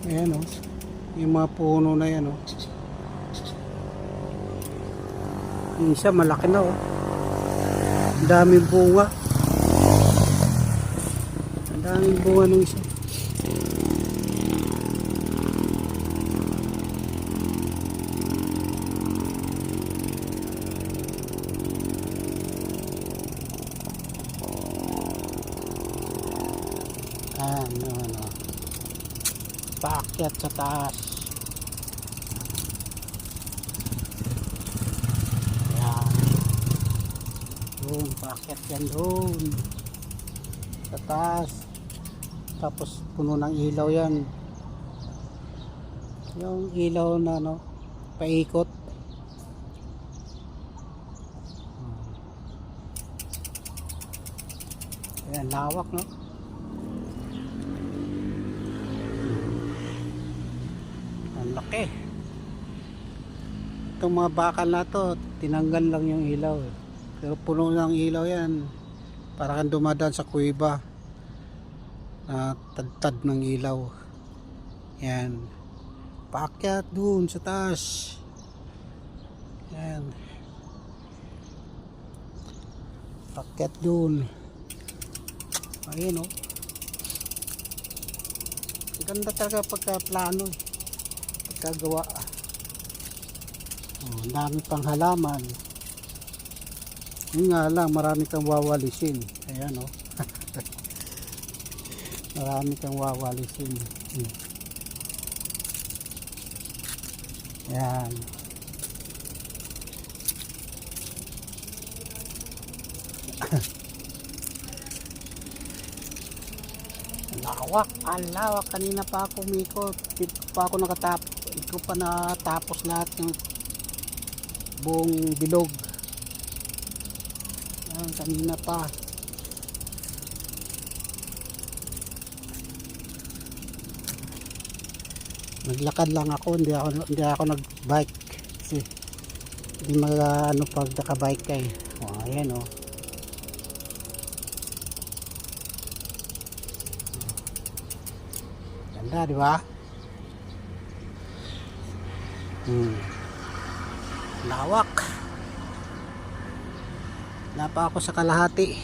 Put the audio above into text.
Ayan o. Yung mga puno na yan o. Yung isa malaki na o. Ang daming bunga. Ang daming bunga ng isa. Ano. Paakyat sa taas. Ayan. Doon, paakyat yan doon. Sa taas. Tapos puno ng ilaw yan. Yung ilaw na no, paikot. Ayan, lawak no. Ang laki. Itong mga bakal na to, tinanggal lang yung ilaw. Pero puno ng ilaw yan. Para kang dumadaan sa kuweba. Na tad-tad ng ilaw. Yan. Paakyat dun sa taas. Yan. Paakyat dun. Ayun o. Ganda talaga pagka plano eh. Pagkagawa. Oh, ang dami pang halaman. Yun nga lang, marami kang wawalisin. Ayan o. Marami kang wawalisin. Ayan. Ang lawak. Kanina pa ako umikot. Dito pa ako nakatapos. Hindi ko pa natapos lahat ng buong bilog. Ayan, kanina pa. Naglakad lang ako. Hindi ako nag-bike. Kasi hindi ano pag naka-bike ka eh. Oh, ayan oh. Ganda, di ba? Lawak. Wala pa ako sa kalahati.